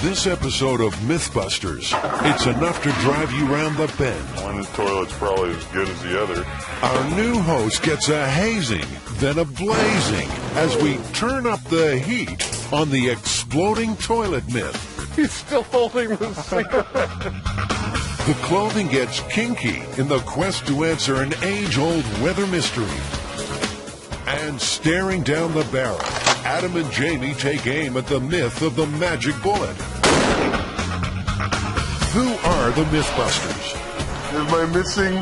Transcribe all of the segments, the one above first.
this episode of Mythbusters, it's enough to drive you round the bend. One toilet's probably as good as the other. Our new host gets a hazing, then a blazing, as we turn up the heat on the exploding toilet myth. He's still holding the cigarette. The clothing gets kinky in the quest to answer an age-old weather mystery. And staring down the barrel, Adam and Jamie take aim at the myth of the magic bullet. Who are the Mythbusters? Am I missing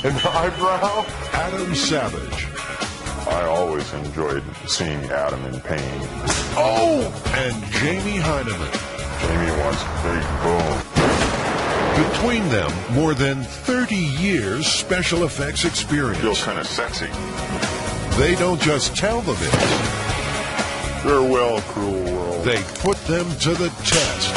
an eyebrow? Adam Savage. I always enjoyed seeing Adam in pain. Oh! And Jamie Heineman. Jamie wants a big boom. Between them, more than 30 years special effects experience. Feels kind of sexy. They don't just tell the myths. Farewell, cruel world. They put them to the test.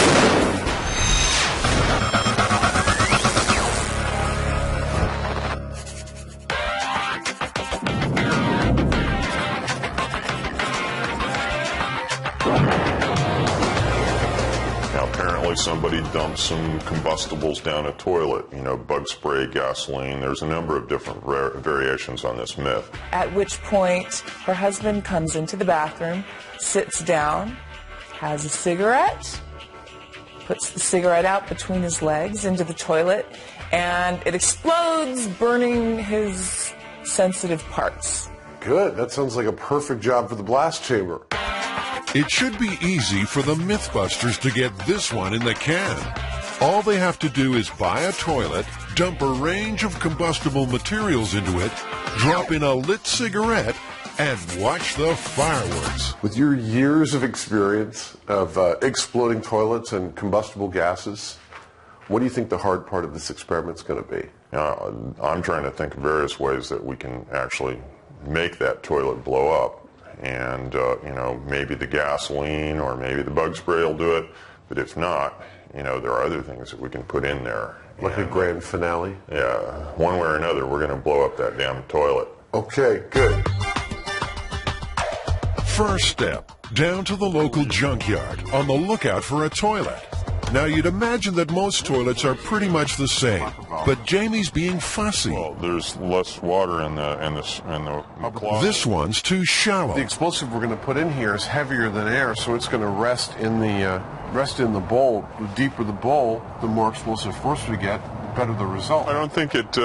Now, apparently somebody dumped some combustibles down a toilet. You know, bug spray, gasoline. There's a number of different variations on this myth. At which point, her husband comes into the bathroom, sits down, has a cigarette, puts the cigarette out between his legs into the toilet, and it explodes, burning his sensitive parts. Good. That sounds like a perfect job for the blast chamber. It should be easy for the Mythbusters to get this one in the can. All they have to do is buy a toilet, dump a range of combustible materials into it, drop in a lit cigarette, and watch the fireworks. With your years of experience of exploding toilets and combustible gases, what do you think the hard part of this experiment's going to be? I'm trying to think of various ways that we can actually make that toilet blow up. And, you know, maybe the gasoline or maybe the bug spray will do it. But if not, you know, there are other things that we can put in there. Like a grand finale? Yeah, one way or another, we're going to blow up that damn toilet. Okay, good. First step, down to the local junkyard on the lookout for a toilet. Now, you'd imagine that most toilets are pretty much the same, but Jamie's being fussy. Well, there's less water in the closet. This one's too shallow. The explosive we're going to put in here is heavier than air, so it's going to rest in the bowl. The deeper the bowl, the more explosive force we get, the better the result. I don't think it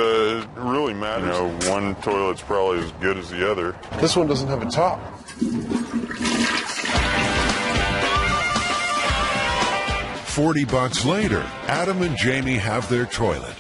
really matters. You know, one toilet's probably as good as the other. This one doesn't have a top. $40 later, Adam and Jamie have their toilet.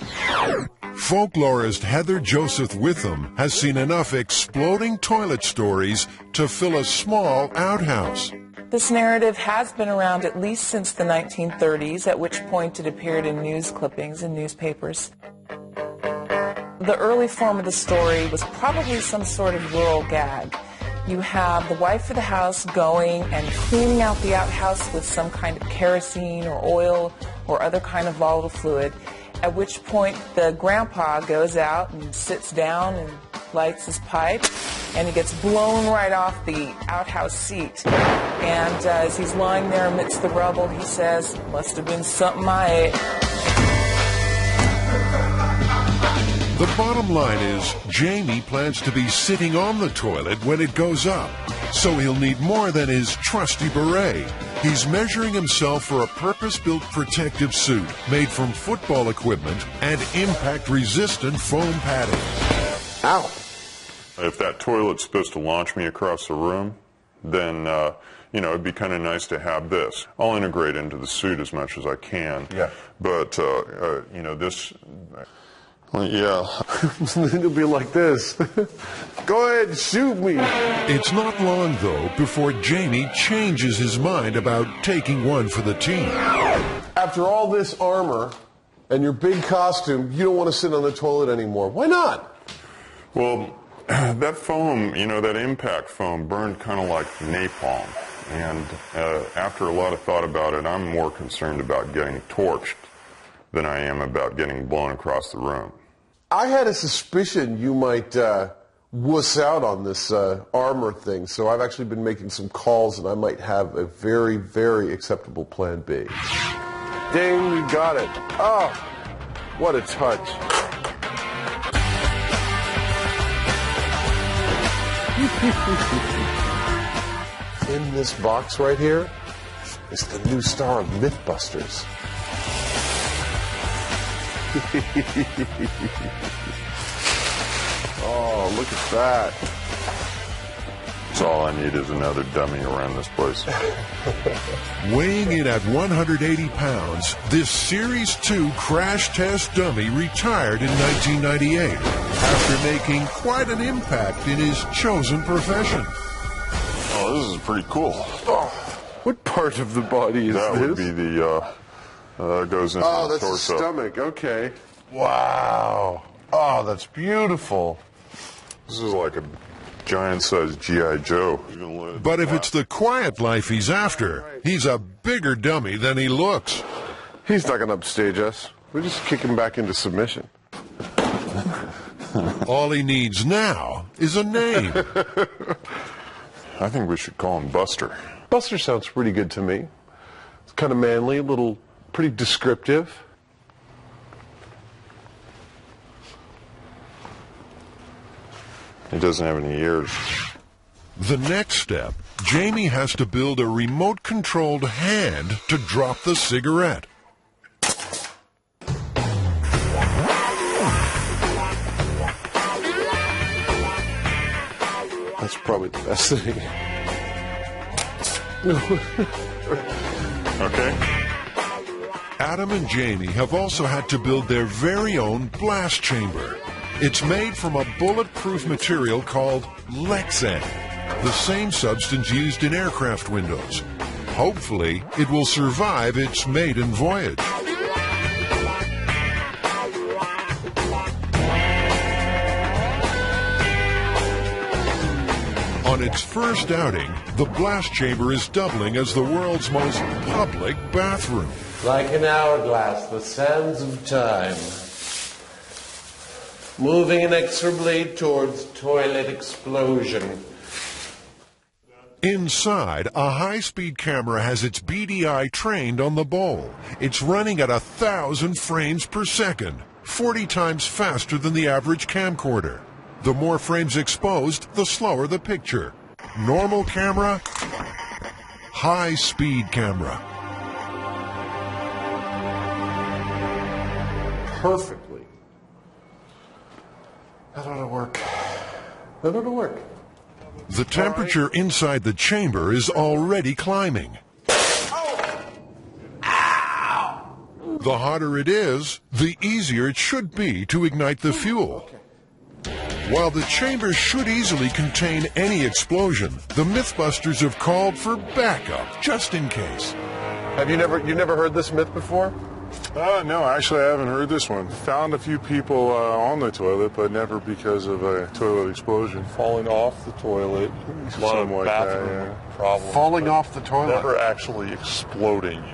Folklorist Heather Joseph Witham has seen enough exploding toilet stories to fill a small outhouse. This narrative has been around at least since the 1930s, at which point it appeared in news clippings in newspapers. The early form of the story was probably some sort of rural gag. You have the wife of the house going and cleaning out the outhouse with some kind of kerosene or oil or other kind of volatile fluid, at which point the grandpa goes out and sits down and lights his pipe, and he gets blown right off the outhouse seat. And as he's lying there amidst the rubble, he says, "Must have been something I ate." The bottom line is, Jamie plans to be sitting on the toilet when it goes up, so he'll need more than his trusty beret. He's measuring himself for a purpose-built protective suit made from football equipment and impact-resistant foam padding. Ow! If that toilet's supposed to launch me across the room, then, you know, it'd be kind of nice to have this. I'll integrate into the suit as much as I can. Yeah. But, you know, this... Well, yeah. It'll be like this. Go ahead, shoot me. It's not long, though, before Jamie changes his mind about taking one for the team. After all this armor and your big costume, you don't want to sit on the toilet anymore. Why not? Well, that foam, you know, that impact foam burned kind of like napalm. And after a lot of thought about it, I'm more concerned about getting torched than I am about getting blown across the room. I had a suspicion you might wuss out on this armor thing, so I've actually been making some calls, and I might have a very, very acceptable plan B. Ding, we got it. Oh, what a touch. In this box right here is the new star of Mythbusters. Oh, look at that. That's all I need is another dummy around this place. Weighing in at 180 pounds, this Series 2 crash test dummy retired in 1998 after making quite an impact in his chosen profession. Oh, this is pretty cool. Oh, what part of the body is that this? That would be the, goes into the the torso. The stomach, okay. Wow. Oh, that's beautiful. This is like a giant-sized G.I. Joe. But if it's the quiet life he's after, he's a bigger dummy than he looks. He's not going to upstage us. We just kick him back into submission. All he needs now is a name. I think we should call him Buster. Buster sounds pretty good to me. It's kind of manly, a little, pretty descriptive. He doesn't have any ears. The next step, Jamie has to build a remote-controlled hand to drop the cigarette. That's probably the best thing. Okay. Adam and Jamie have also had to build their very own blast chamber. It's made from a bulletproof material called Lexan, the same substance used in aircraft windows. Hopefully, it will survive its maiden voyage. On its first outing, the blast chamber is doubling as the world's most public bathroom. Like an hourglass, the sands of time. Moving inexorably towards toilet explosion. Inside, a high-speed camera has its beady eye trained on the bowl. It's running at 1,000 frames per second, 40 times faster than the average camcorder. The more frames exposed, the slower the picture. Normal camera, high-speed camera. Perfectly. That ought to work. That ought to work. The temperature inside the chamber is already climbing. The hotter it is, the easier it should be to ignite the fuel. While the chamber should easily contain any explosion, the Mythbusters have called for backup, just in case. Have you never heard this myth before? No, actually I haven't heard this one. Found a few people on the toilet, but never because of a toilet explosion. Falling off the toilet. A lot of bathroom problems. Falling off the toilet. Never actually exploding.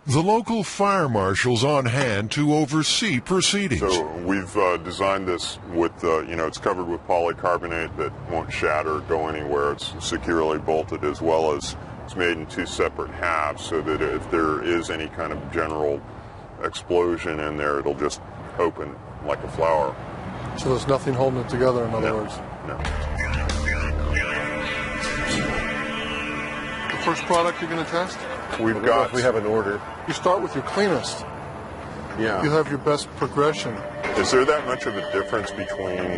The local fire marshal's on hand to oversee proceedings. So we've designed this with, it's covered with polycarbonate that won't shatter or go anywhere. It's securely bolted, as well as it's made in two separate halves, so that if there is any kind of general explosion in there, it'll just open like a flower. So there's nothing holding it together, in other words? No. The first product you're going to test? We have an order. You start with your cleanest. Yeah. You have your best progression. Is there that much of a difference between,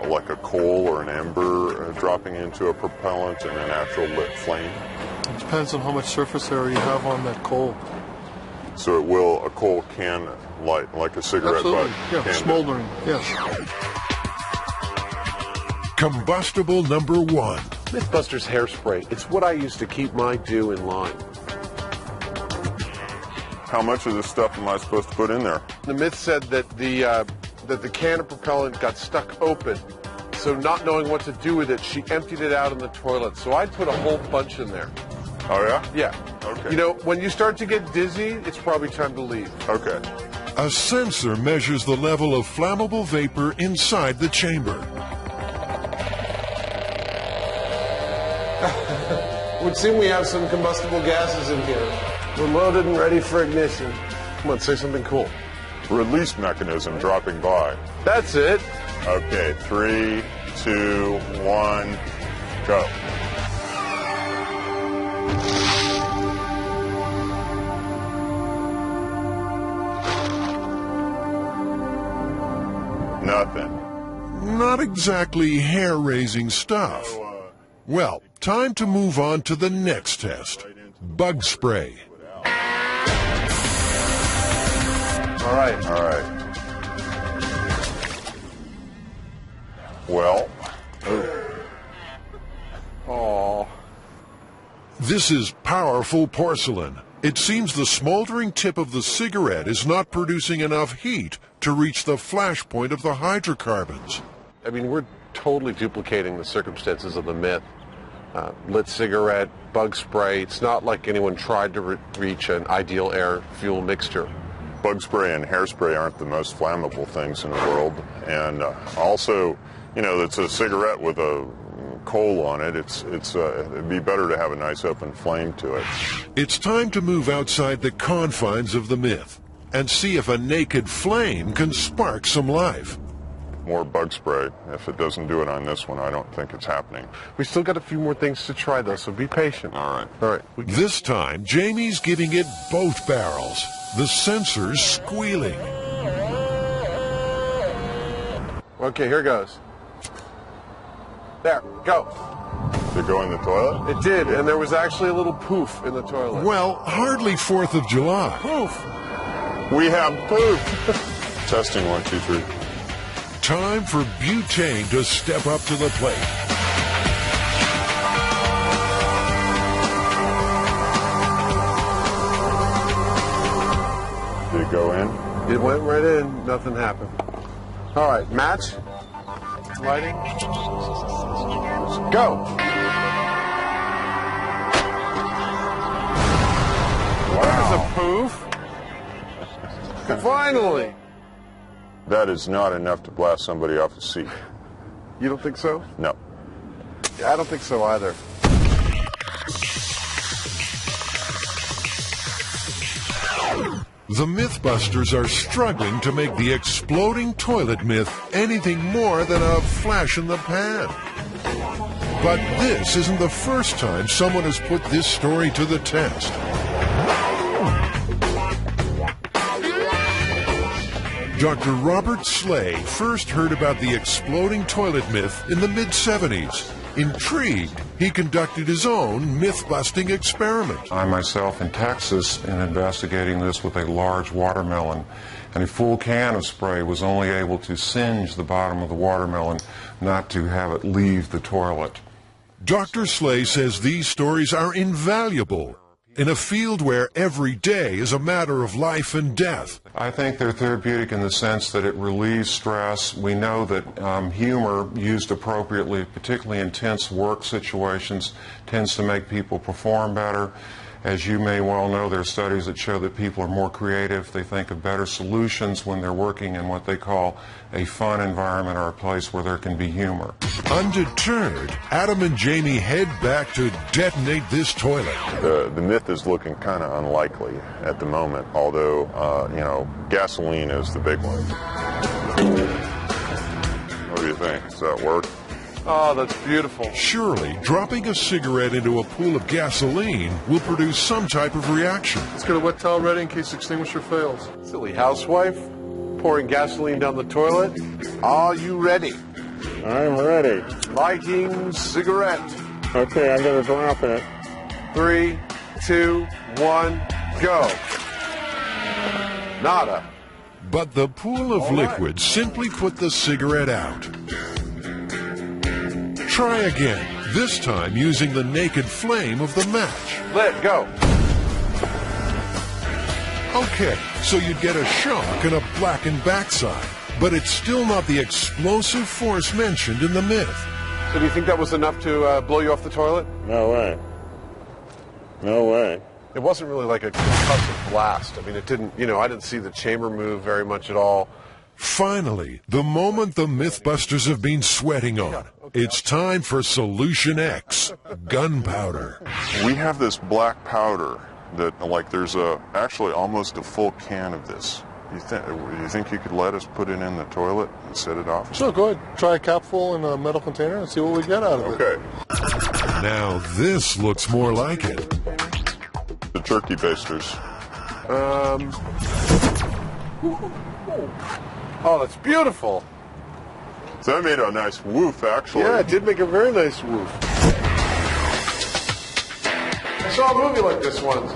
like a coal or an ember dropping into a propellant and an actual lit flame? It depends on how much surface area you have on that coal. So a coal can light like a cigarette Absolutely. butt? Yeah, smoldering, yes. Combustible number 1. Mythbusters hairspray. It's what I use to keep my dew in line. How much of this stuff am I supposed to put in there? The myth said that the can of propellant got stuck open. So not knowing what to do with it, she emptied it out in the toilet. So I put a whole bunch in there. Oh, yeah? Yeah. Okay. You know, when you start to get dizzy, it's probably time to leave. Okay. A sensor measures the level of flammable vapor inside the chamber. Would seem we have some combustible gases in here. We're loaded and ready for ignition. Come on, say something cool. Release mechanism dropping by. That's it. Okay, 3, 2, 1, go. Nothing. Not exactly hair-raising stuff. Well, time to move on to the next test. Bug spray. All right. All right. Well. Oh. This is powerful porcelain. It seems the smoldering tip of the cigarette is not producing enough heat to reach the flash point of the hydrocarbons. I mean, we're totally duplicating the circumstances of the myth. Lit cigarette, bug spray. It's not like anyone tried to reach an ideal air-fuel mixture. Bug spray and hairspray aren't the most flammable things in the world. And also, you know, it's a cigarette with a coal on it. It'd be better to have a nice open flame to it. It's time to move outside the confines of the myth and see if a naked flame can spark some life. More bug spray. If it doesn't do it on this one, I don't think it's happening. We still got a few more things to try, though, so be patient. All right. All right. This time, Jamie's giving it both barrels, the sensors squealing. Okay, here goes. There, go. Did it go in the toilet? It did, and there was actually a little poof in the toilet. Well, hardly 4th of July. Poof. We have poop. Testing 1, 2, 3. Time for butane to step up to the plate. Did it go in? It went right in. Nothing happened. All right, match. Lighting. Go. There's a poof. Finally. That is not enough to blast somebody off a seat. You don't think so? No. Yeah, I don't think so either. The Mythbusters are struggling to make the exploding toilet myth anything more than a flash in the pan. But this isn't the first time someone has put this story to the test. Dr. Robert Slay first heard about the exploding toilet myth in the mid-70s. Intrigued, he conducted his own myth-busting experiment. I myself in Texas am investigating this with a large watermelon, and a full can of spray was only able to singe the bottom of the watermelon, not to have it leave the toilet. Dr. Slay says these stories are invaluable in a field where every day is a matter of life and death. I think they're therapeutic in the sense that it relieves stress. We know that humor used appropriately, particularly in tense work situations, tends to make people perform better. As you may well know, there are studies that show that people are more creative. They think of better solutions when they're working in what they call a fun environment or a place where there can be humor. Undeterred, Adam and Jamie head back to detonate this toilet. The myth is looking kind of unlikely at the moment, although, you know, gasoline is the big one. What do you think? Does that work? Oh, that's beautiful. Surely, dropping a cigarette into a pool of gasoline will produce some type of reaction. Let's get a wet towel ready in case extinguisher fails. Silly housewife, pouring gasoline down the toilet. Are you ready? I'm ready. Lighting cigarette. Okay, I'm going to drop it. 3, 2, 1, go. Nada. But the pool of liquid simply put the cigarette out. Try again, this time using the naked flame of the match. Lit, go. Okay, so you'd get a shock and a blackened backside, but it's still not the explosive force mentioned in the myth. So do you think that was enough to blow you off the toilet? No way. No way. It wasn't really like a concussive blast. I mean, it didn't, you know, I didn't see the chamber move very much at all. Finally, the moment the Mythbusters have been sweating on. It's time for Solution X, gunpowder. We have this black powder that, like, there's actually almost a full can of this. You think you could let us put it in the toilet and set it off? Sure, go ahead. Try a capful in a metal container and see what we get out of it. Okay. Now this looks more like it. The turkey basters. Oh, that's beautiful. So that made a nice woof, actually. Yeah, it did make a very nice woof. I saw a movie like this once.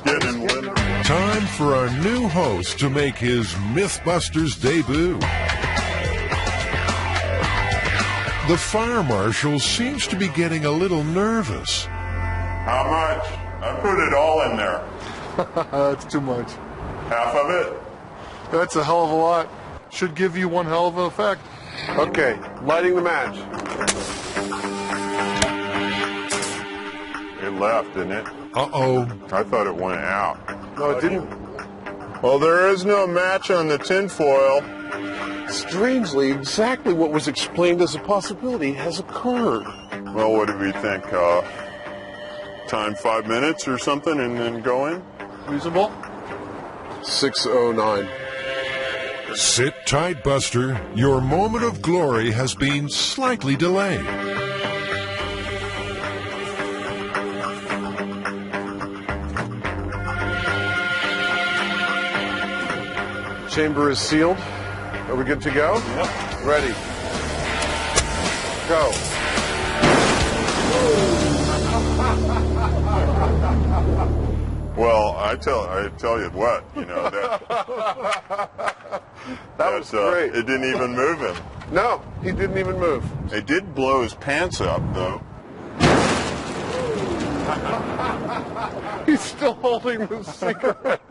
Get in, Lynn. Time for our new host to make his Mythbusters debut. The fire marshal seems to be getting a little nervous. How much? I put it all in there. That's too much. Half of it? That's a hell of a lot. Should give you one hell of an effect. Okay, lighting the match. It left, didn't it? Uh-oh. I thought it went out. No, it didn't. Well, there is no match on the tinfoil. Strangely, exactly what was explained as a possibility has occurred. Well, what do we think? Time 5 minutes or something and then go in? Reasonable? 6:09. Sit tight, Buster. Your moment of glory has been slightly delayed. Chamber is sealed. Are we good to go? Yep. Ready. Go. Well, I tell you what, you know, That was great. It didn't even move him. No, he didn't even move. It did blow his pants up, though. He's still holding the cigarette.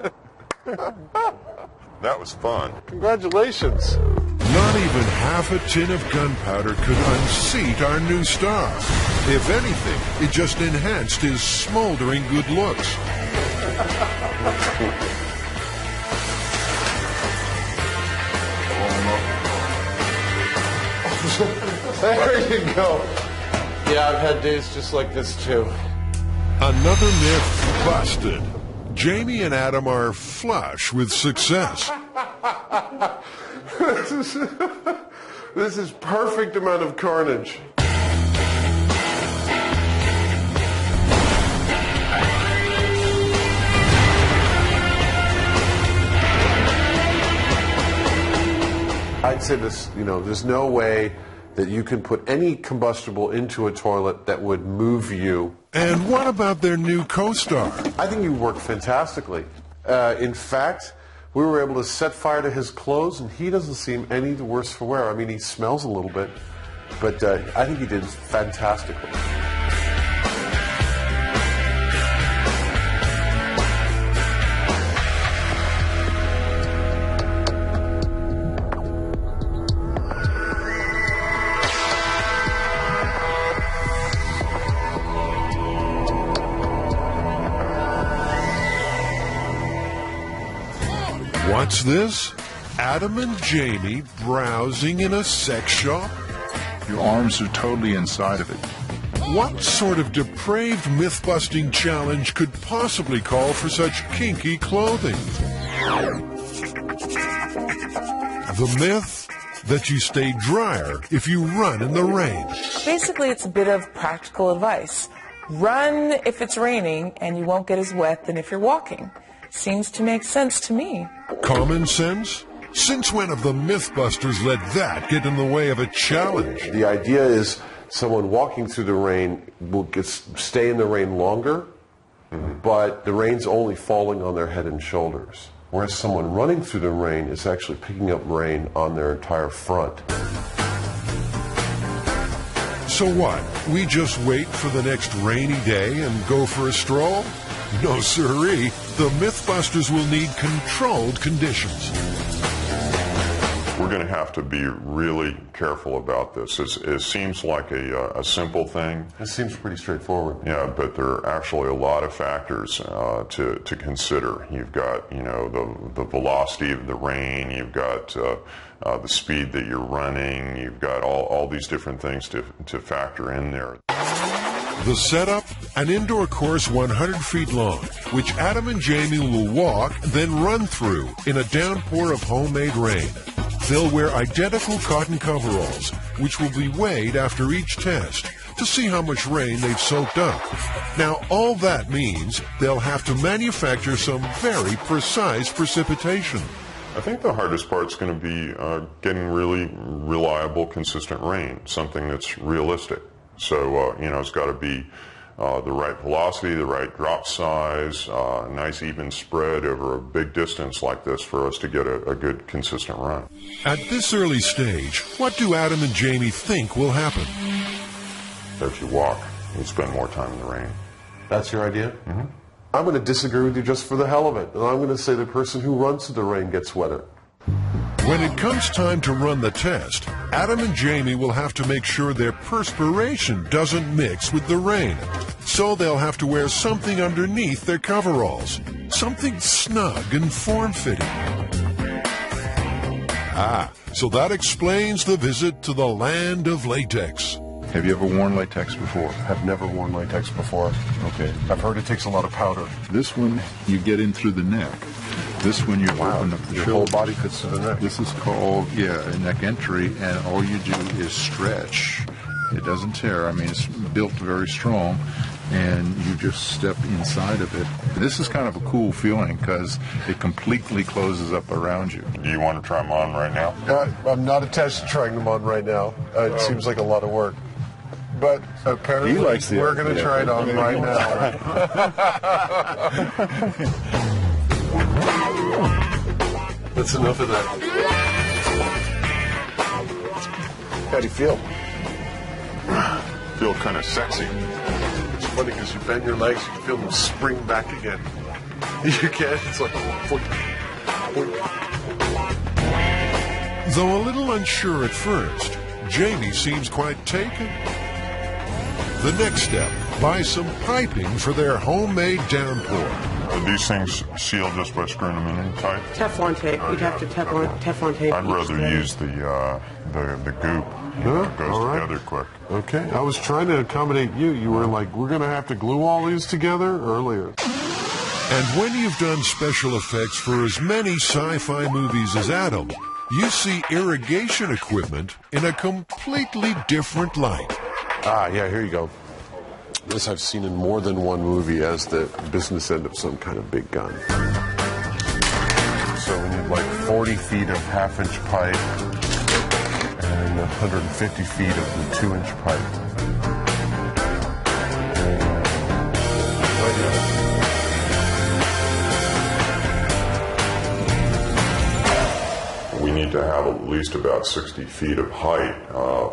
That was fun. Congratulations. Not even half a tin of gunpowder could unseat our new star. If anything, it just enhanced his smoldering good looks. There you go. Yeah, I've had days just like this too. Another myth busted. Jamie and Adam are flush with success. This is perfect amount of carnage. I'd say this, there's no way that you can put any combustible into a toilet that would move you. And what about their new co-star? I think you worked fantastically. In fact, we were able to set fire to his clothes, and he doesn't seem any the worse for wear. I mean, he smells a little bit, but I think he did fantastically. What's this? Adam and Jamie browsing in a sex shop? Your arms are totally inside of it. What sort of depraved myth-busting challenge could possibly call for such kinky clothing? The myth that you stay drier if you run in the rain. Basically, it's a bit of practical advice. Run if it's raining, and you won't get as wet than if you're walking. Seems to make sense to me. Common sense? Since when have the Mythbusters let that get in the way of a challenge? The idea is someone walking through the rain will stay in the rain longer, but the rain's only falling on their head and shoulders. Whereas someone running through the rain is actually picking up rain on their entire front. So what? We just wait for the next rainy day and go for a stroll? No siree. The Mythbusters will need controlled conditions. We're going to have to be really careful about this. It seems like a simple thing. It seems pretty straightforward. Yeah, but there are actually a lot of factors to consider. You've got, the velocity of the rain. You've got the speed that you're running. You've got all these different things to factor in there. The setup, an indoor course 100 feet long, which Adam and Jamie will walk, then run through in a downpour of homemade rain. They'll wear identical cotton coveralls, which will be weighed after each test to see how much rain they've soaked up. Now, all that means they'll have to manufacture some very precise precipitation. I think the hardest part's going to be getting really reliable, consistent rain, something that's realistic. So, it's got to be the right velocity, the right drop size, nice even spread over a big distance like this for us to get a good, consistent run. At this early stage, what do Adam and Jamie think will happen? If you walk, you spend more time in the rain. That's your idea? Mm-hmm. I'm going to disagree with you just for the hell of it. And I'm going to say the person who runs to the rain gets wetter. When it comes time to run the test, Adam and Jamie will have to make sure their perspiration doesn't mix with the rain. So they'll have to wear something underneath their coveralls. Something snug and form-fitting. So that explains the visit to the land of latex. Have you ever worn latex before? I've never worn latex before. Okay. I've heard it takes a lot of powder. This one, you get in through the neck. This one, you open up the Your shoulder. whole body fits to the neck. This is called, a neck entry, and all you do is stretch. It doesn't tear. I mean, it's built very strong, and you just step inside of it. This is kind of a cool feeling because it completely closes up around you. Do you want to try them on right now? I'm not attached to trying them on right now. It seems like a lot of work. But apparently He likes the we're going to try it on right now. That's enough of that. How do you feel? Feel kind of sexy. It's funny because you bend your legs, you can feel them spring back again. You can. It's like, boink, boink. Though a little unsure at first, Jamie seems quite taken. The next step, buy some piping for their homemade downpour. Are these things sealed just by screwing them in tight? Teflon tape. You'd have to Teflon tape. I'd rather use the goop. It goes together quick. Okay, I was trying to accommodate you. You were like, we're going to have to glue all these together earlier. And when you've done special effects for as many sci-fi movies as Adam, you see irrigation equipment in a completely different light. Yeah, here you go. This I've seen in more than one movie as the business end of some kind of big gun. So we need like 40 feet of half-inch pipe and 150 feet of the 2-inch pipe. We need to have at least about 60 feet of height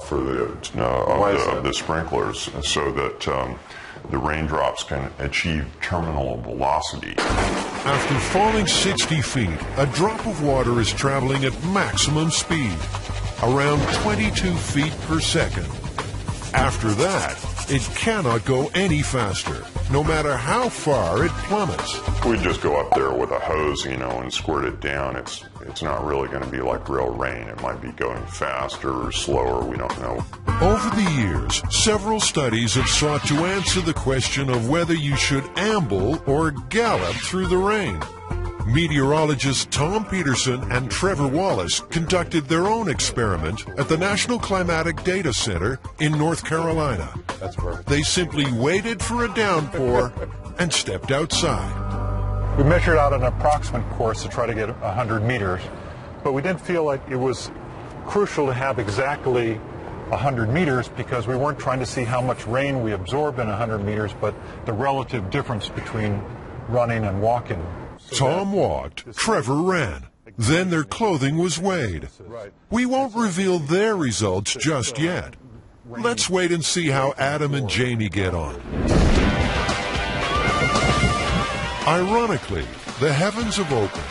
for the sprinklers so that the raindrops can achieve terminal velocity. After falling 60 feet, a drop of water is traveling at maximum speed, around 22 feet per second. After that, it cannot go any faster, no matter how far it plummets. We just go up there with a hose, and squirt it down. It's not really going to be like real rain. It might be going faster or slower. We don't know. Over the years, several studies have sought to answer the question of whether you should amble or gallop through the rain. Meteorologists Tom Peterson and Trevor Wallace conducted their own experiment at the National Climatic Data Center in North Carolina. That's perfect. They simply waited for a downpour and stepped outside. We measured out an approximate course to try to get 100 meters, but we didn't feel like it was crucial to have exactly 100 meters because we weren't trying to see how much rain we absorb in 100 meters, but the relative difference between running and walking. Tom walked, Trevor ran. Then their clothing was weighed. We won't reveal their results just yet. Let's wait and see how Adam and Jamie get on. Ironically, the heavens have opened.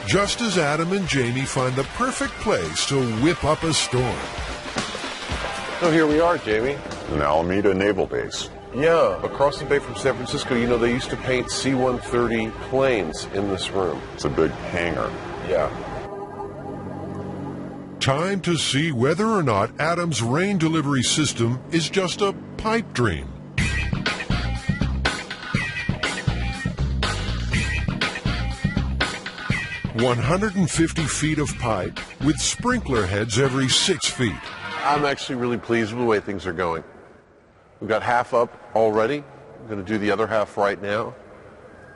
just as Adam and Jamie find the perfect place to whip up a storm. Oh, here we are, Jamie. An Alameda Naval Base. Yeah, across the bay from San Francisco. You know, they used to paint C-130 planes in this room. It's a big hangar. Yeah. Time to see whether or not Adam's rain delivery system is just a pipe dream. "150 feet of pipe with sprinkler heads every 6 feet. I'm actually really pleased with the way things are going. We've got half up already. I'm going to do the other half right now.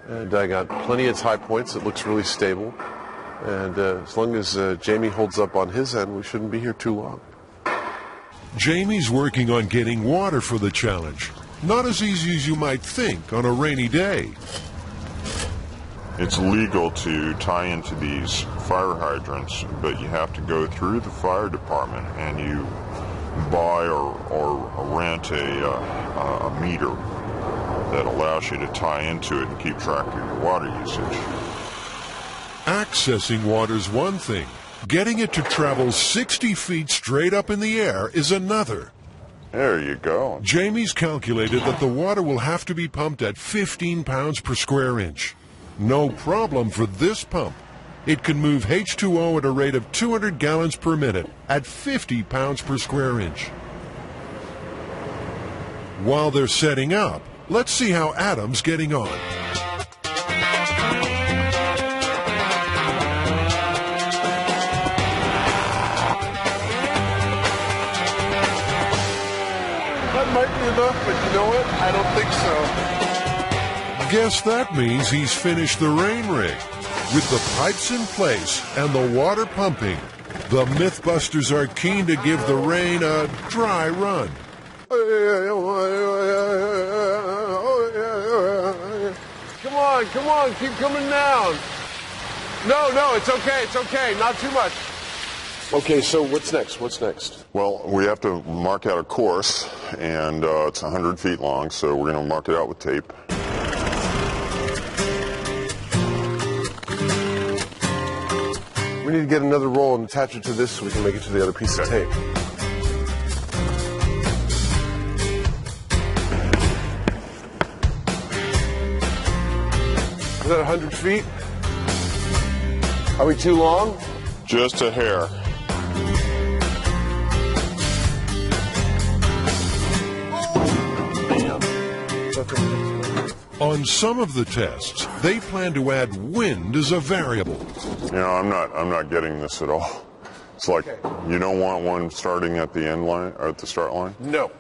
And I got plenty of high points. It looks really stable. And as long as Jamie holds up on his end, we shouldn't be here too long. Jamie's working on getting water for the challenge. Not as easy as you might think on a rainy day. It's legal to tie into these fire hydrants, but you have to go through the fire department and you buy or rent a meter that allows you to tie into it and keep track of your water usage. Accessing water's one thing. Getting it to travel 60 feet straight up in the air is another. There you go. Jamie's calculated that the water will have to be pumped at 15 pounds per square inch. No problem for this pump. It can move H2O at a rate of 200 gallons per minute at 50 pounds per square inch. While they're setting up, let's see how Adam's getting on. That might be enough, but you know what? I don't think so. Guess that means he's finished the rain rig. With the pipes in place and the water pumping, the Mythbusters are keen to give the rain a dry run. Come on, keep coming down. No, it's okay, not too much. Okay, so what's next? Well, we have to mark out a course, and it's 100 feet long, so we're going to mark it out with tape. We need to get another roll and attach it to this so we can make it to the other piece of tape. Is that 100 feet? Are we too long? Just a hair. On some of the tests, they plan to add wind as a variable. You know, I'm not getting this at all. It's like you don't want one starting at the end line or at the start line? No.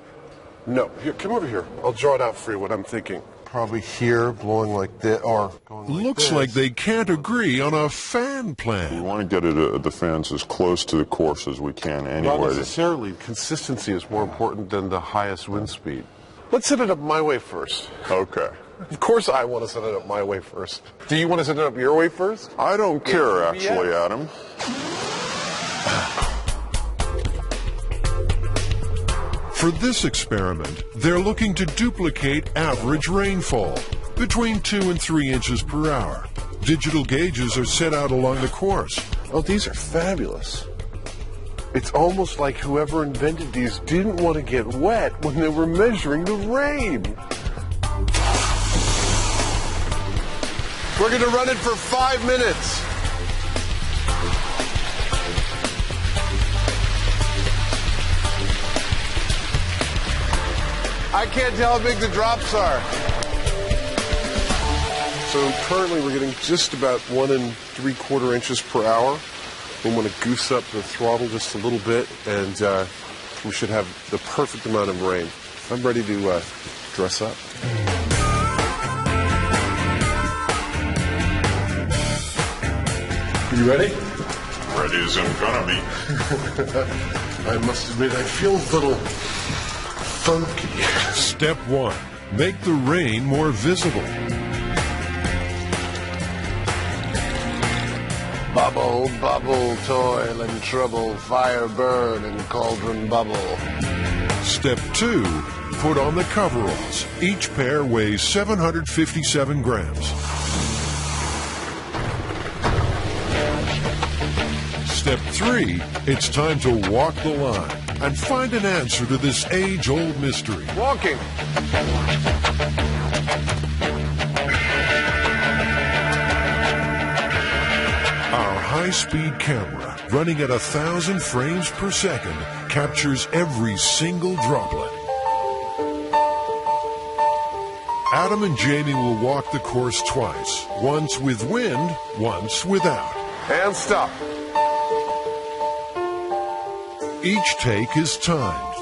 Here, come over here. I'll draw it out for you what I'm thinking. Probably here, blowing like this, or going like Looks this. like they can't agree on a fan plan. We want to get it the fans as close to the course as we can anyway. Not necessarily. Consistency is more important than the highest wind speed. Let's set it up my way first. Okay. Of course I want to set it up my way first. Do you want to set it up your way first? I don't care, actually, Adam. For this experiment, they're looking to duplicate average rainfall, between 2 and 3 inches per hour. Digital gauges are set out along the course. Oh, these are fabulous. It's almost like whoever invented these didn't want to get wet when they were measuring the rain. We're going to run it for 5 minutes. I can't tell how big the drops are. So currently we're getting just about 1 3/4 inches per hour. We want to goose up the throttle just a little bit, and we should have the perfect amount of rain. I'm ready to dress up. You ready? Ready as I'm gonna be. I must admit, I feel a little funky. Step 1. Make the rain more visible. Bubble, bubble, toil and trouble, fire burn and cauldron bubble. Step 2. Put on the coveralls. Each pair weighs 757 grams. Step 3, it's time to walk the line and find an answer to this age-old mystery. Walking. Our high-speed camera, running at 1,000 frames per second, captures every single droplet. Adam and Jamie will walk the course twice, once with wind, once without. And stop. Each take is timed.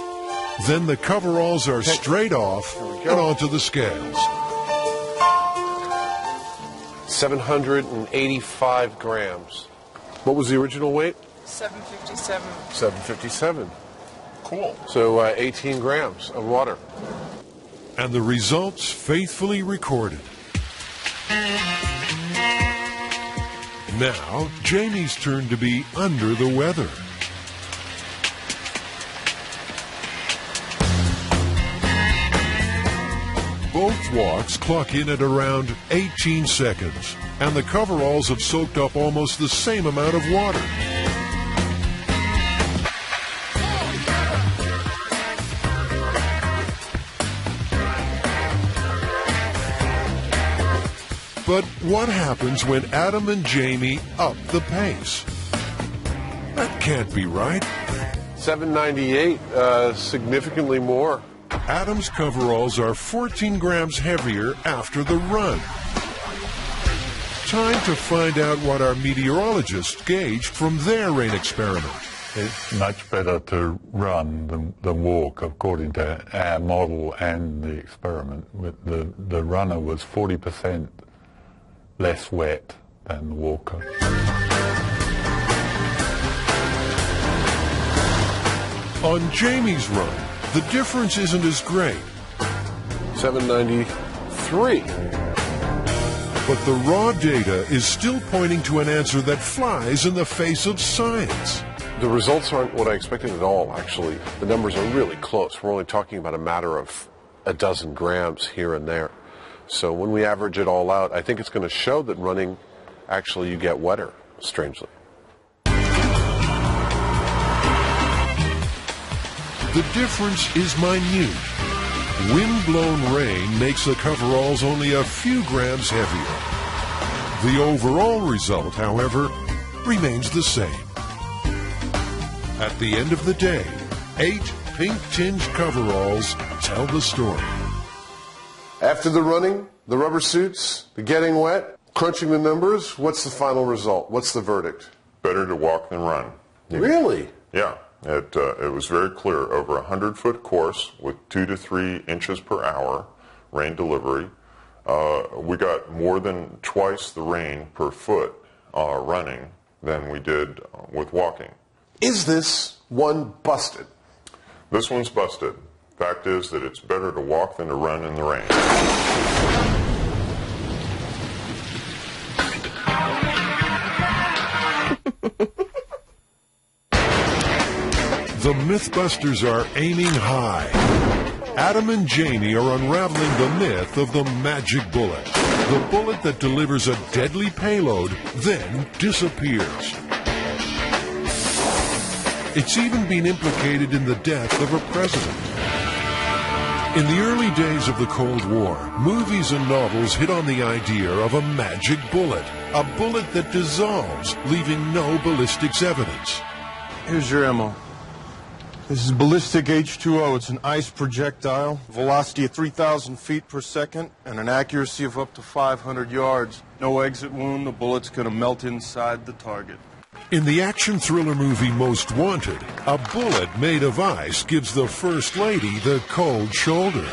Then the coveralls are straight off and onto the scales. 785 grams. What was the original weight? 757. 757. Cool. So 18 grams of water. And the results faithfully recorded. Now, Jamie's turn to be under the weather. Both walks clock in at around 18 seconds, and the coveralls have soaked up almost the same amount of water. But what happens when Adam and Jamie up the pace? That can't be right. 798, significantly more. Adam's coveralls are 14 grams heavier after the run. Time to find out what our meteorologists gauged from their rain experiment. It's much better to run than walk, according to our model and the experiment. The runner was 40% less wet than the walker. On Jamie's run, the difference isn't as great. 793. But the raw data is still pointing to an answer that flies in the face of science. The results aren't what I expected at all, actually. The numbers are really close. We're only talking about a matter of a dozen grams here and there. So when we average it all out, I think it's going to show that running, actually, you get wetter, strangely. The difference is minute. Wind-blown rain makes the coveralls only a few grams heavier. The overall result, however, remains the same. At the end of the day, 8 pink-tinged coveralls tell the story. After the running, the rubber suits, the getting wet, crunching the numbers, what's the final result? What's the verdict? Better to walk than run. Really? Yeah. It was very clear. Over a 100-foot course with 2 to 3 inches per hour rain delivery. We got more than twice the rain per foot running than we did with walking. Is this one busted? This one's busted. Fact is that it's better to walk than to run in the rain. The Mythbusters are aiming high. Adam and Jamie are unraveling the myth of the magic bullet. The bullet that delivers a deadly payload, then disappears. It's even been implicated in the death of a president. In the early days of the Cold War, movies and novels hit on the idea of a magic bullet, a bullet that dissolves, leaving no ballistics evidence. Here's your ammo. This is ballistic H2O. It's an ice projectile, velocity of 3,000 feet per second, and an accuracy of up to 500 yards. No exit wound. The bullet's going to melt inside the target. In the action thriller movie Most Wanted, a bullet made of ice gives the First Lady the cold shoulder.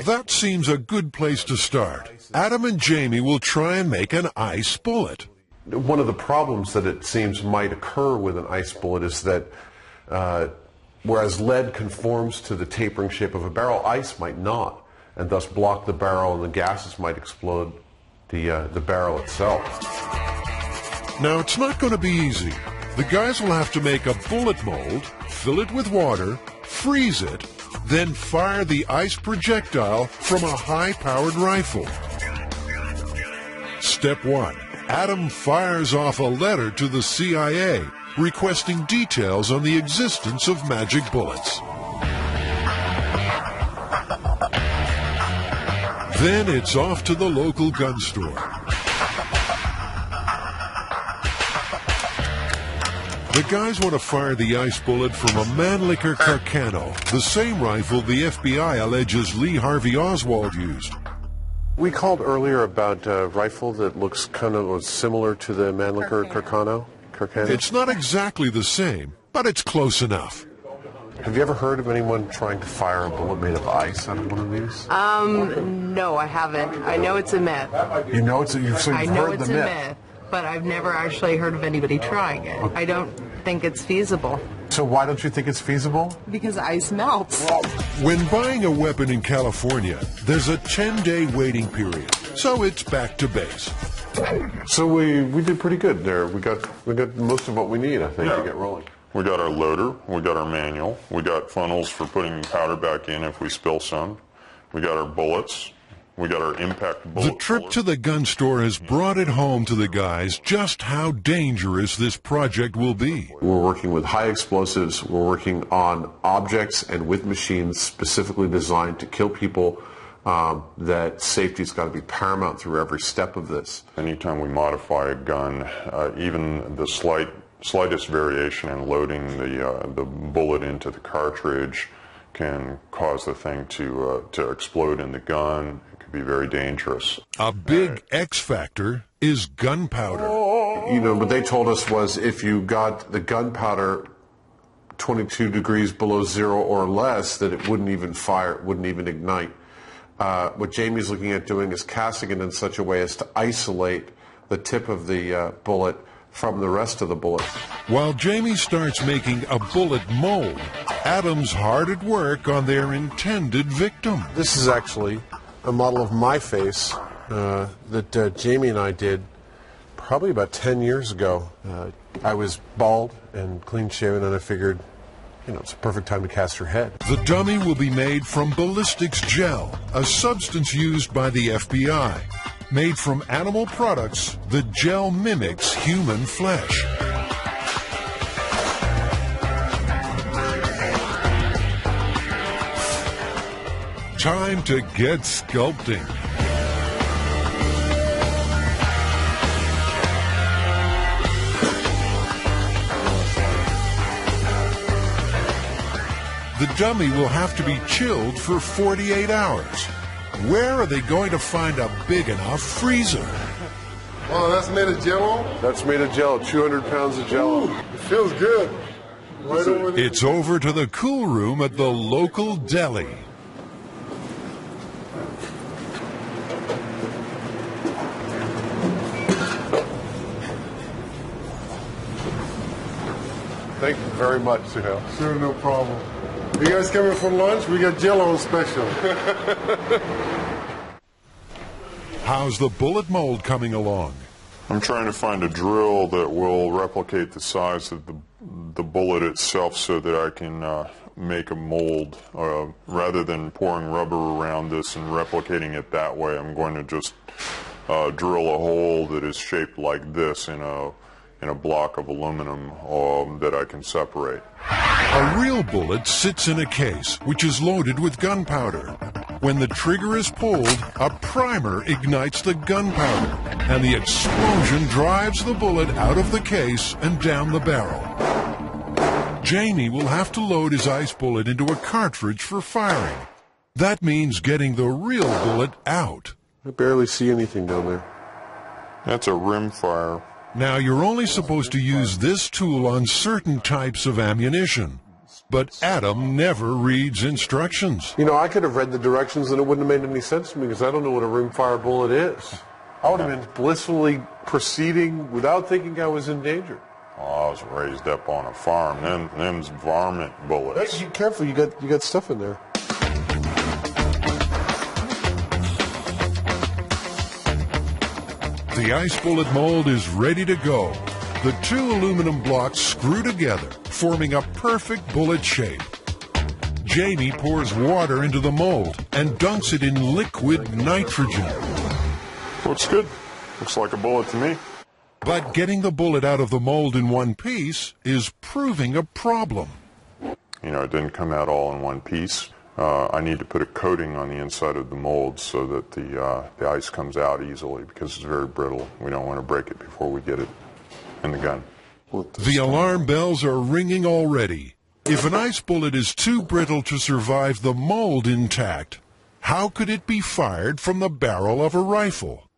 That seems a good place to start. Adam and Jamie will try and make an ice bullet. One of the problems that it seems might occur with an ice bullet is that whereas lead conforms to the tapering shape of a barrel, ice might not, and thus block the barrel, and the gases might explode the barrel itself. Now, it's not going to be easy. The guys will have to make a bullet mold, fill it with water, freeze it, then fire the ice projectile from a high-powered rifle. Step 1. Adam fires off a letter to the CIA requesting details on the existence of magic bullets. Then it's off to the local gun store. The guys want to fire the ice bullet from a Mannlicher Carcano, the same rifle the FBI alleges Lee Harvey Oswald used. We called earlier about a rifle that looks kind of similar to the Mannlicher Carcano. It's not exactly the same, but it's close enough. Have you ever heard of anyone trying to fire a bullet made of ice out of one of these? No, I haven't. I know it's a myth. You know it's a, you've I know heard it's the a myth. myth, but I've never actually heard of anybody trying it. I don't think it's feasible. So why don't you think it's feasible? Because ice melts. When buying a weapon in California, there's a 10-day waiting period, so it's back to base. So we did pretty good there. We got most of what we need, I think, to get rolling. We got our loader, we got our manual, we got funnels for putting powder back in if we spill some, we got our bullets, we got our impact bullet. The trip to the gun store has brought it home to the guys just how dangerous this project will be. We're working with high explosives, we're working on objects and with machines specifically designed to kill people. That safety's got to be paramount through every step of this. Anytime we modify a gun, even the slightest variation in loading the bullet into the cartridge can cause the thing to explode in the gun. It could be very dangerous. A big X factor is gunpowder. You know, what they told us was if you got the gunpowder 22 degrees below zero or less, that it wouldn't even fire, it wouldn't even ignite. What Jamie's looking at doing is casting it in such a way as to isolate the tip of the bullet from the rest of the bullet. While Jamie starts making a bullet mold, Adam's hard at work on their intended victim. This is actually a model of my face that Jamie and I did probably about 10 years ago. I was bald and clean-shaven, and I figured, you know, it's a perfect time to cast her head. The dummy will be made from ballistics gel, a substance used by the FBI. Made from animal products, the gel mimics human flesh. Time to get sculpting. The dummy will have to be chilled for 48 hours. Where are they going to find a big enough freezer? Oh, that's made of Jello? That's made of Jello, 200 pounds of Jello. It feels good. Right over there. It's over to the cool room at the local deli. Thank you very much, Suhail. Sure, no problem. You guys coming for lunch? We got Jello on special. How's the bullet mold coming along? I'm trying to find a drill that will replicate the size of the bullet itself so that I can make a mold. Rather than pouring rubber around this and replicating it that way, I'm going to just drill a hole that is shaped like this in a block of aluminum that I can separate. A real bullet sits in a case, which is loaded with gunpowder. When the trigger is pulled, a primer ignites the gunpowder, and the explosion drives the bullet out of the case and down the barrel. Jamie will have to load his ice bullet into a cartridge for firing. That means getting the real bullet out. I barely see anything down there. That's a rimfire. Now, you're only supposed to use this tool on certain types of ammunition. But Adam never reads instructions. You know, I could have read the directions and it wouldn't have made any sense to me because I don't know what a rimfire bullet is. I would have been blissfully proceeding without thinking I was in danger. Oh, I was raised up on a farm. Them's varmint bullets. Hey, be careful, you got stuff in there. The ice bullet mold is ready to go. The two aluminum blocks screw together, forming a perfect bullet shape. Jamie pours water into the mold and dunks it in liquid nitrogen. Looks good. Looks like a bullet to me. But getting the bullet out of the mold in one piece is proving a problem. You know, it didn't come out all in one piece. I need to put a coating on the inside of the mold so that the ice comes out easily because it's very brittle. We don't want to break it before we get it in the gun. The alarm bells are ringing already. If an ice bullet is too brittle to survive the mold intact, how could it be fired from the barrel of a rifle?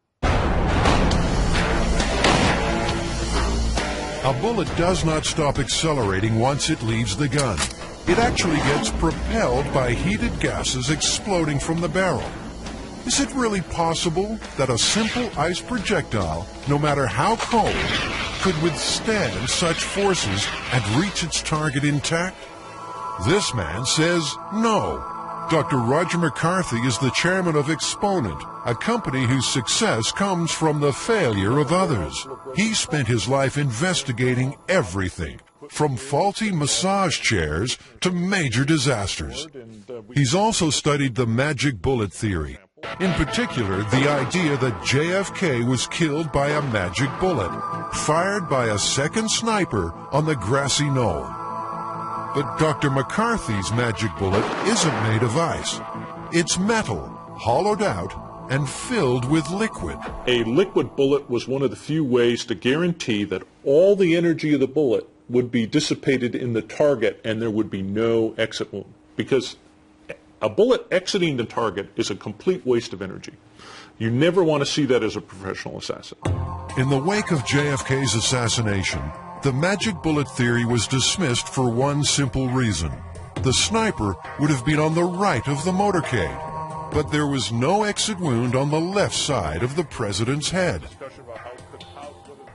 A bullet does not stop accelerating once it leaves the gun. It actually gets propelled by heated gases exploding from the barrel. Is it really possible that a simple ice projectile, no matter how cold, could withstand such forces and reach its target intact? This man says no. Dr. Roger McCarthy is the chairman of Exponent, a company whose success comes from the failure of others. He spent his life investigating everything, from faulty massage chairs to major disasters. He's also studied the magic bullet theory. In particular, the idea that JFK was killed by a magic bullet, fired by a second sniper on the grassy knoll. But Dr. McCarthy's magic bullet isn't made of ice. It's metal, hollowed out, and filled with liquid. A liquid bullet was one of the few ways to guarantee that all the energy of the bullet would be dissipated in the target and there would be no exit wound. Because a bullet exiting the target is a complete waste of energy. You never want to see that as a professional assassin. In the wake of JFK's assassination, the magic bullet theory was dismissed for one simple reason. The sniper would have been on the right of the motorcade, but there was no exit wound on the left side of the president's head.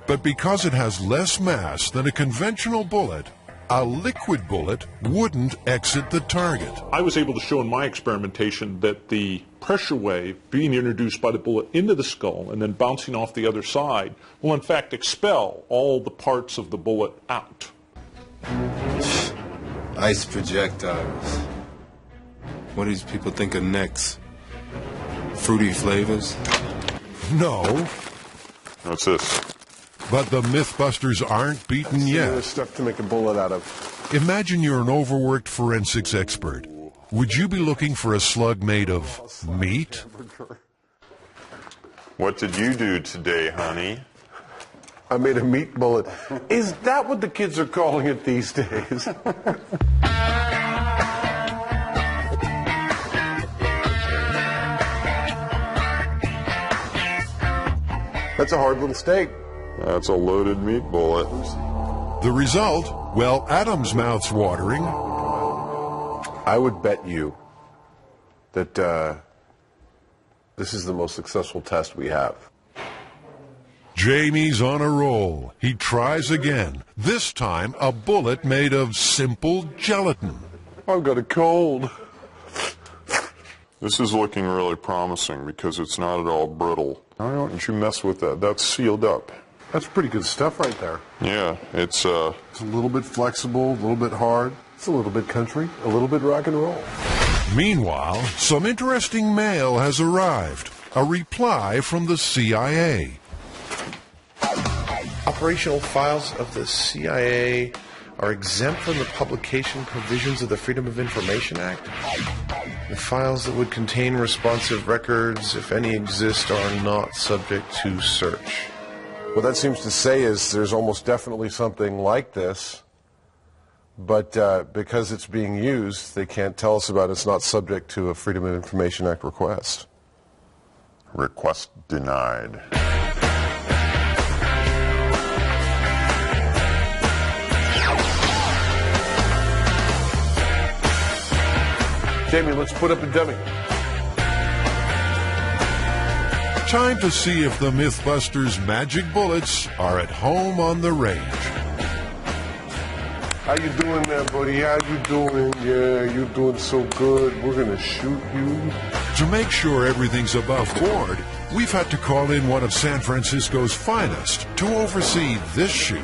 But because it has less mass than a conventional bullet, a liquid bullet wouldn't exit the target. I was able to show in my experimentation that the pressure wave being introduced by the bullet into the skull and then bouncing off the other side will in fact expel all the parts of the bullet out. Ice projectiles. What do these people think of next? Fruity flavors? No. What's this? But the Mythbusters aren't beaten yet. There's stuff to make a bullet out of. Imagine you're an overworked forensics expert. Would you be looking for a slug made of meat? What did you do today, honey? I made a meat bullet. Is that what the kids are calling it these days? That's a hard little steak. That's a loaded meat bullet. The result? Well, Adam's mouth's watering. I would bet you that this is the most successful test we have. Jamie's on a roll. He tries again. This time, a bullet made of simple gelatin. I've got a cold. This is looking really promising because it's not at all brittle. Why don't you mess with that? That's sealed up. That's pretty good stuff right there. Yeah, it's a little bit flexible, a little bit hard. It's a little bit country, a little bit rock and roll. Meanwhile, some interesting mail has arrived. A reply from the CIA. Operational files of the CIA are exempt from the publication provisions of the Freedom of Information Act. The files that would contain responsive records, if any exist, are not subject to search. What that seems to say is there's almost definitely something like this, but because it's being used, they can't tell us about it. It's not subject to a Freedom of Information Act request. request denied. Jamie, let's put up a dummy. Time to see if the Mythbusters' magic bullets are at home on the range. How you doing there, buddy? How you doing? Yeah, you're doing so good. We're gonna shoot you. To make sure everything's above board, we've had to call in one of San Francisco's finest to oversee this shoot.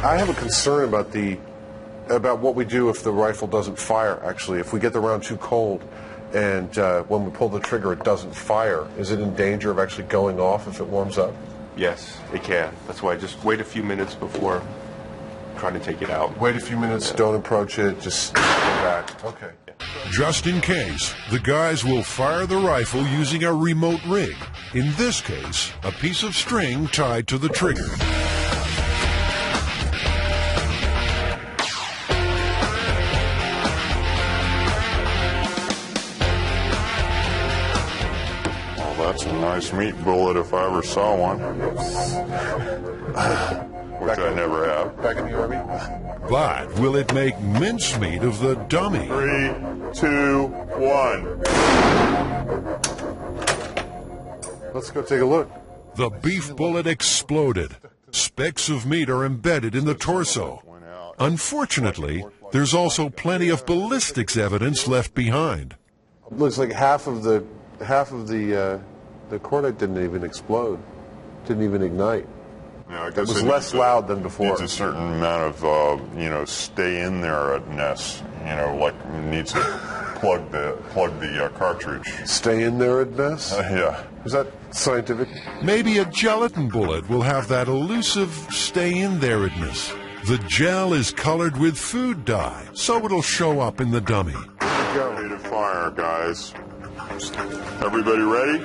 I have a concern about what we do if the rifle doesn't fire, actually. If we get the round too cold and when we pull the trigger it doesn't fire, is it in danger of actually going off if it warms up? Yes, it can. That's why I just wait a few minutes before trying to take it out. Wait a few minutes, don't approach it, just go back. Okay. Just in case, the guys will fire the rifle using a remote rig. In this case, a piece of string tied to the trigger. That's a nice meat bullet if I ever saw one. Which I never have. Back in the Army? But will it make mincemeat of the dummy? 3, 2, 1. Let's go take a look. The beef bullet exploded. Specks of meat are embedded in the torso. Unfortunately, there's also plenty of ballistics evidence left behind. Looks like half of the cordite didn't even explode, didn't even ignite. Yeah, I It guess was less loud than before. Needs a certain amount of stay in there-ness. Like needs to plug the cartridge. Stay in there-ness? Yeah. Is that scientific? Maybe a gelatin bullet will have that elusive stay in there-ness. The gel is colored with food dye, so it'll show up in the dummy. Ready to fire, guys. Everybody ready?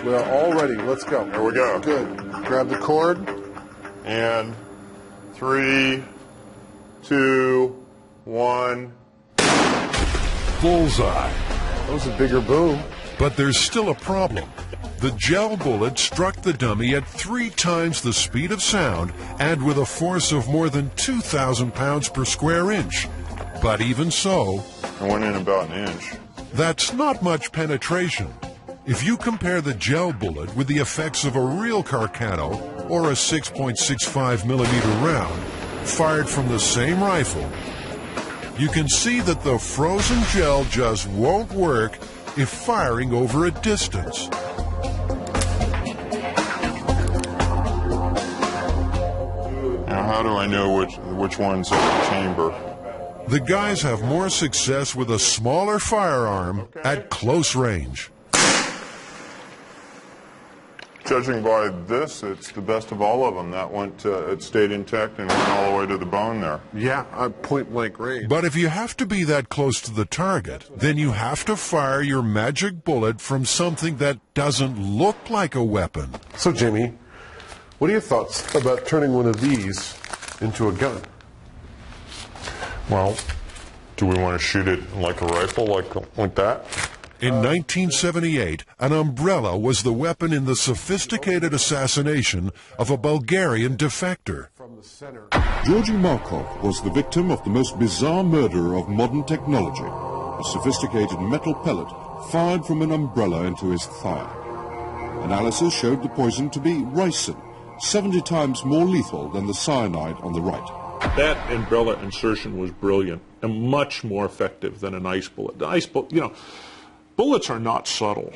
We're all ready. Let's go. There we go. Good. Grab the cord. And 3, 2, 1. Bullseye. That was a bigger boom. But there's still a problem. The gel bullet struck the dummy at 3 times the speed of sound and with a force of more than 2,000 pounds per square inch. But even so, I went in about an inch. That's not much penetration. If you compare the gel bullet with the effects of a real Carcano or a 6.65 millimeter round fired from the same rifle, you can see that the frozen gel just won't work if firing over a distance. Now, how do I know which one's in the chamber? The guys have more success with a smaller firearm at close range. Judging by this, it's the best of all of them. That it stayed intact and went all the way to the bone there. Yeah, point blank range. But if you have to be that close to the target, then you have to fire your magic bullet from something that doesn't look like a weapon. So, Jimmy, what are your thoughts about turning one of these into a gun? Well, do we want to shoot it like a rifle, like that? In 1978, an umbrella was the weapon in the sophisticated assassination of a Bulgarian defector. Georgy Markov was the victim of the most bizarre murder of modern technology, a sophisticated metal pellet fired from an umbrella into his thigh. Analysis showed the poison to be ricin, 70 times more lethal than the cyanide on the right. That umbrella insertion was brilliant and much more effective than an ice bullet. The ice bullet, bullets are not subtle.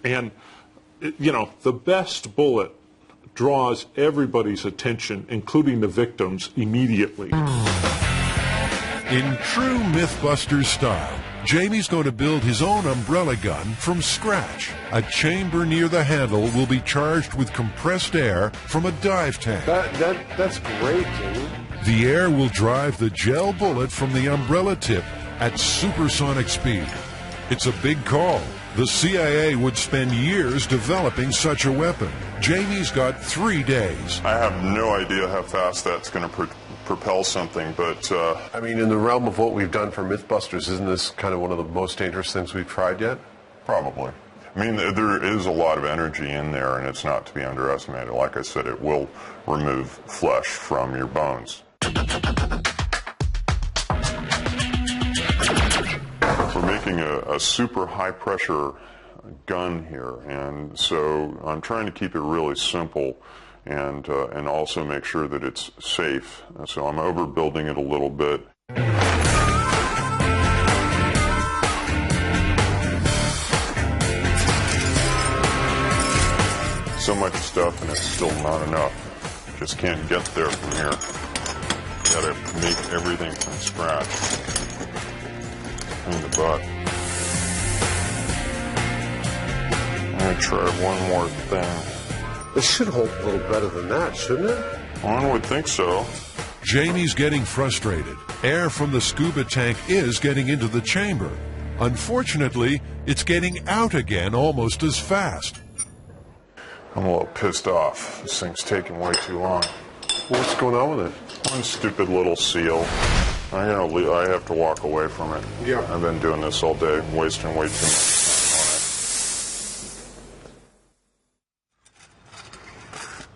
And, the best bullet draws everybody's attention, including the victims, immediately. In true Mythbusters style, Jamie's going to build his own umbrella gun from scratch. A chamber near the handle will be charged with compressed air from a dive tank. That's great, Jamie. The air will drive the gel bullet from the umbrella tip at supersonic speed. It's a big call. The CIA would spend years developing such a weapon. Jamie's got 3 days. I have no idea how fast that's going to propel something, but... I mean, in the realm of what we've done for Mythbusters, isn't this kind of one of the most dangerous things we've tried yet? Probably. I mean, there is a lot of energy in there, and it's not to be underestimated. Like I said, it will remove flesh from your bones. We're making a super high-pressure gun here, and so I'm trying to keep it really simple and also make sure that it's safe. So I'm overbuilding it a little bit. So much stuff, and it's still not enough. Just can't get there from here. Gotta make everything from scratch. In the butt. I'm gonna try one more thing. It should hold a little better than that, shouldn't it? One would think so. Jamie's getting frustrated. Air from the scuba tank is getting into the chamber. Unfortunately, it's getting out again almost as fast. I'm a little pissed off. This thing's taking way too long. What's going on with it? One stupid little seal. I have to walk away from it. Yeah. I've been doing this all day, wasting way too much time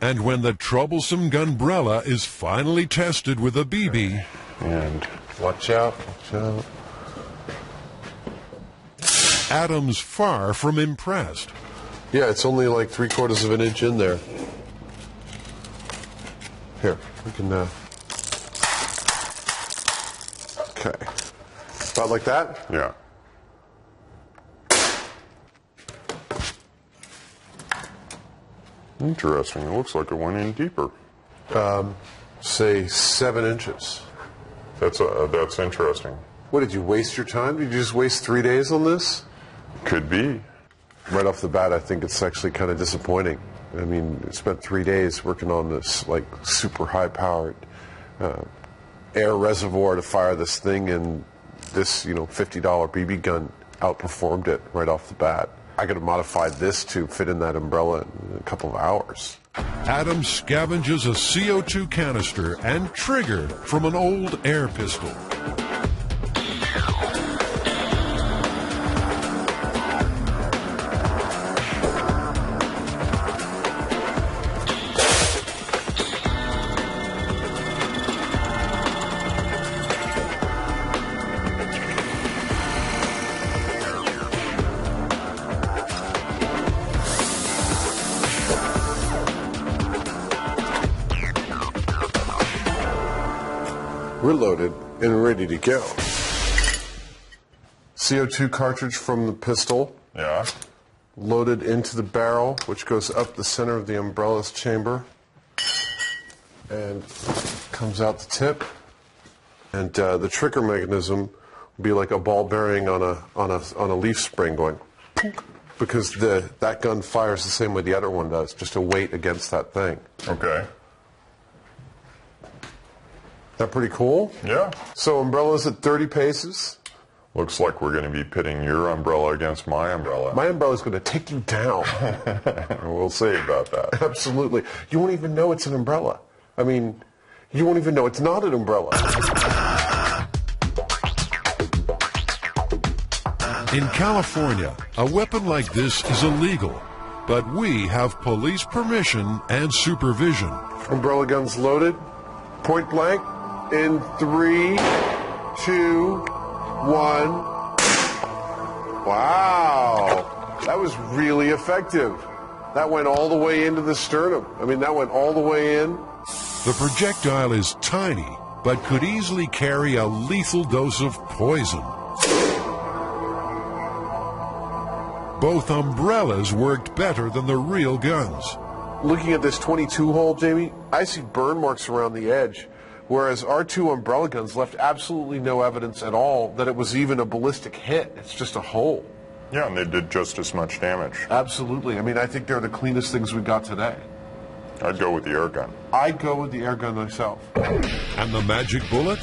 And when the troublesome gunbrella is finally tested with a BB... And watch out, watch out. Adam's far from impressed. Yeah, it's only like 3/4 of an inch in there. Here, we can, okay. About like that? Yeah. Interesting. It looks like it went in deeper. Say 7 inches. That's interesting. What, did you waste your time? Did you just waste 3 days on this? Could be. Right off the bat, I think it's actually kind of disappointing. I mean, I spent 3 days working on this, like, super high-powered air reservoir to fire this thing, and this, $50 BB gun outperformed it right off the bat. I could have modified this to fit in that umbrella in a couple of hours. Adam scavenges a CO2 canister and trigger from an old air pistol. We're loaded and ready to go. CO2 cartridge from the pistol. Yeah. Loaded into the barrel, which goes up the center of the umbrella's chamber. And comes out the tip. And the trigger mechanism will be like a ball bearing on a leaf spring going, because that gun fires the same way the other one does, just a weight against that thing. Okay. That pretty cool? Yeah. So umbrella's at 30 paces. Looks like we're going to be pitting your umbrella against my umbrella. My umbrella's going to take you down. We'll see about that. Absolutely. You won't even know it's an umbrella. I mean, you won't even know it's not an umbrella. In California, a weapon like this is illegal, but we have police permission and supervision. Umbrella guns loaded, point blank, in 3, 2, 1. Wow, that was really effective. That went all the way into the sternum. I mean, that went all the way in. The projectile is tiny, but could easily carry a lethal dose of poison. Both umbrellas worked better than the real guns. Looking at this 22 hole, Jamie, I see burn marks around the edge, whereas our 2 umbrella guns left absolutely no evidence at all that it was even a ballistic hit. It's just a hole. Yeah, and they did just as much damage. Absolutely. I mean, I think they're the cleanest things we got today. I'd go with the air gun. I'd go with the air gun myself. And the magic bullet?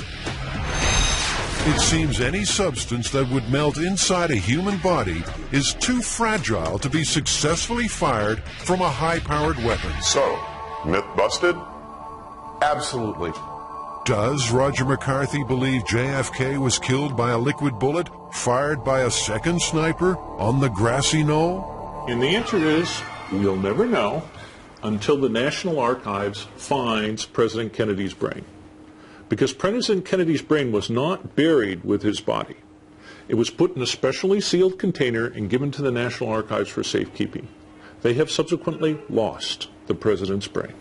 It seems any substance that would melt inside a human body is too fragile to be successfully fired from a high-powered weapon. So, myth busted? Absolutely. Does Roger McCarthy believe JFK was killed by a liquid bullet fired by a second sniper on the grassy knoll? And the answer is, we'll never know until the National Archives finds President Kennedy's brain. Because President Kennedy's brain was not buried with his body. It was put in a specially sealed container and given to the National Archives for safekeeping. They have subsequently lost the president's brain.